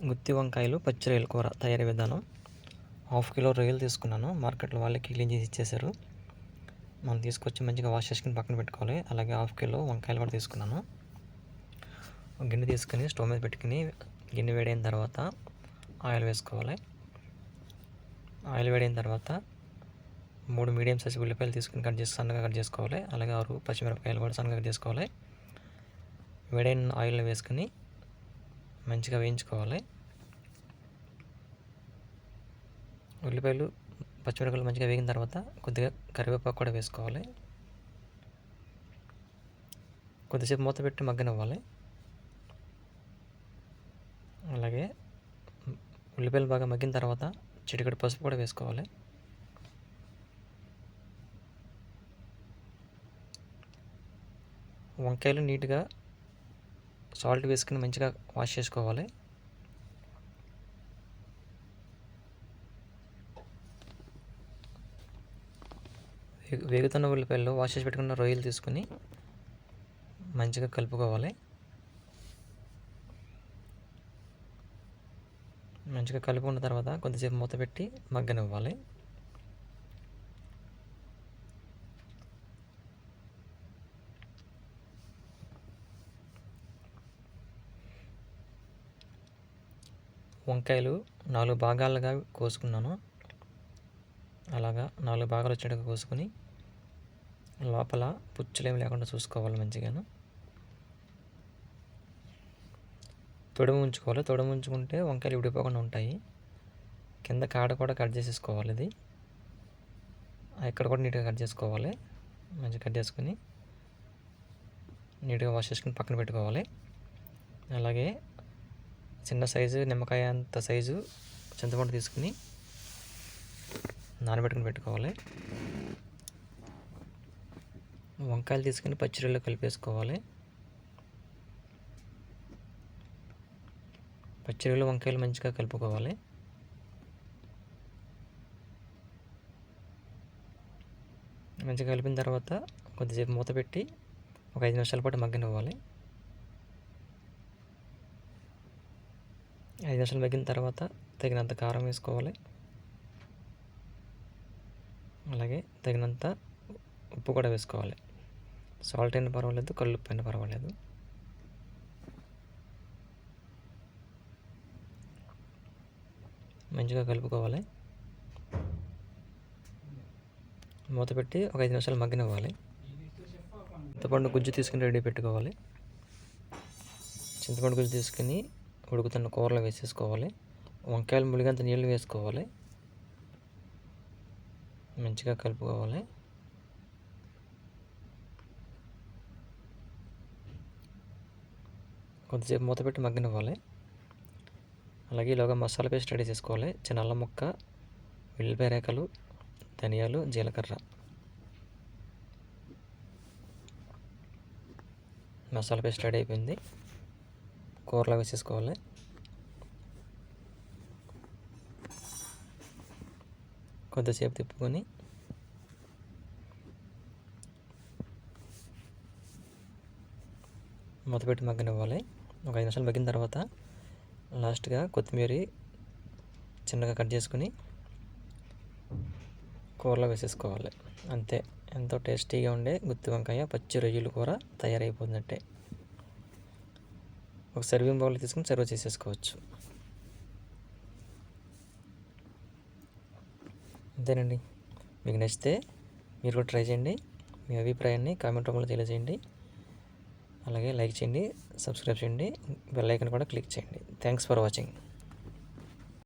గుత్తి వంకాయలు పచ్చి రొయ్యల కూర తయారీ విధానం. 1/2 కిలో రొయ్యలు తీసుకున్నాను. మార్కెట్లో వాళ్ళే క్లీన్ చేసి ఇచ్చేశారు. మనం తీసుకొచ్చి మంచిగా వాష్ చేసుకుని పక్కన పెట్టుకోవాలి. అలాగే 1/2 కిలో వంకాయలు కూడా తీసుకున్నాను. ఒక గిన్నె తీసుకుని స్టవ్ మీద పెట్టుకుని గిన్నె వేడైన తర్వాత ఆయిల్ వేసుకోవాలి. ఆయిల్ వేడైన తర్వాత 3 మీడియం సైజు ఉల్లిపాయలు తీసుకుని సన్నగా కట్ చేసుకోవాలి. అలాగే 6 పచ్చిమిరపకాయలు కూడా సన్నగా కట్ చేసుకోవాలి. వేడైన ఆయిల్లో వేసుకుని మంచిగా వేయించుకోవాలి. ఉల్లిపాయలు పచ్చిమిరపకాయలు మంచిగా వేగిన తర్వాత కొద్దిగా కరివేపాకు కూడా వేసుకోవాలి. కొద్దిసేపు మూత పెట్టి మగ్గనివ్వాలి. అలాగే ఉల్లిపాయలు బాగా మగ్గిన తర్వాత చిటికెడు పసుపు కూడా వేసుకోవాలి. వంకాయలు నీట్గా సాల్ట్ వేసుకుని మంచిగా వాష్ చేసుకోవాలి. వేగుతున్న ఉల్లిపాయల్లో వాష్ చేసి పెట్టుకున్న రొయ్యలు తీసుకుని మంచిగా కలుపుకోవాలి. మంచిగా కలుపుకున్న తర్వాత కొద్దిసేపు మూత పెట్టి మగ్గనివ్వాలి. వంకాయలు 4 భాగాలుగా కోసుకున్నాను. అలాగా 4 భాగాలు వచ్చేట్టుగా కోసుకొని లోపల పుచ్చులేమి లేకుండా చూసుకోవాలి. మంచిగాను తొడుము ఉంచుకోవాలి. తొడుము ఉంచుకుంటే వంకాయలు విడిపోకుండా ఉంటాయి. కింద కాడ కూడా కట్ చేసేసుకోవాలి. ఇది ఇక్కడ కూడా నీట్గా కట్ చేసుకోవాలి. మంచిగా కట్ చేసుకుని నీట్గా వాష్ చేసుకుని పక్కన పెట్టుకోవాలి. అలాగే చిన్న సైజు నిమ్మకాయ అంత సైజు చింతపండు తీసుకుని నానబెట్టుకుని పెట్టుకోవాలి. వంకాయలు తీసుకుని పచ్చిరొయ్యలు కలిపేసుకోవాలి. పచ్చిరొయ్యలు వంకాయలు మంచిగా కలుపుకోవాలి. మంచిగా కలిపిన తర్వాత కొద్దిసేపు మూత పెట్టి ఒక 5 నిమిషాల పాటు మగ్గనివ్వాలి. 5 నిమిషాలు మగ్గిన తర్వాత తగినంత కారం వేసుకోవాలి. అలాగే తగినంత ఉప్పు కూడా వేసుకోవాలి. సాల్ట్ అయినా పర్వాలేదు, కల్లుప్పు అయినా పర్వాలేదు. మంచిగా కలుపుకోవాలి. మూత పెట్టి ఒక 5 నిమిషాలు మగ్గనివ్వాలి. చింతపండు గుజ్జు తీసుకుని రెడీ పెట్టుకోవాలి. చింతపండు గుజ్జు తీసుకుని ఉడుకుతున్న కూరలో వేసేసుకోవాలి. వంకాయలు ములిగంత నీళ్ళు వేసుకోవాలి. మంచిగా కలుపుకోవాలి. కొద్దిసేపు మూత పెట్టి మగ్గనివ్వాలి. అలాగే ఇలాగా మసాలా పేస్ట్ రెడీ చేసుకోవాలి. చిన్న అల్లం ముక్క, వెల్లిపాయ రేఖలు, ధనియాలు, జీలకర్ర. మసాలా పేస్ట్ రెడీ అయిపోయింది. కూరలో వేసేసుకోవాలి. కొద్దిసేపు తిప్పుకొని మూత పెట్టి మగ్గనివ్వాలి. ఒక 5 నిమిషాలు మగ్గిన తర్వాత లాస్ట్గా కొత్తిమీర చిన్నగా కట్ చేసుకుని కూరలో వేసేసుకోవాలి. అంతే, ఎంతో టేస్టీగా ఉండే గుత్తి వంకాయ పచ్చి రొయ్యలు కూర తయారైపోతున్నట్టే. ఒక సర్వింగ్ బౌల్ తీసుకుని సర్వ్ చేసేసుకోవచ్చు. అంతేనండి. మీకు నచ్చితే మీరు కూడా ట్రై చేయండి. మీ అభిప్రాయాన్ని కామెంట్ రూపంలో తెలియజేయండి. అలాగే లైక్ చేయండి, సబ్స్క్రైబ్ చేయండి, బెల్ ఐకాన్ కూడా క్లిక్ చేయండి. Thanks for watching.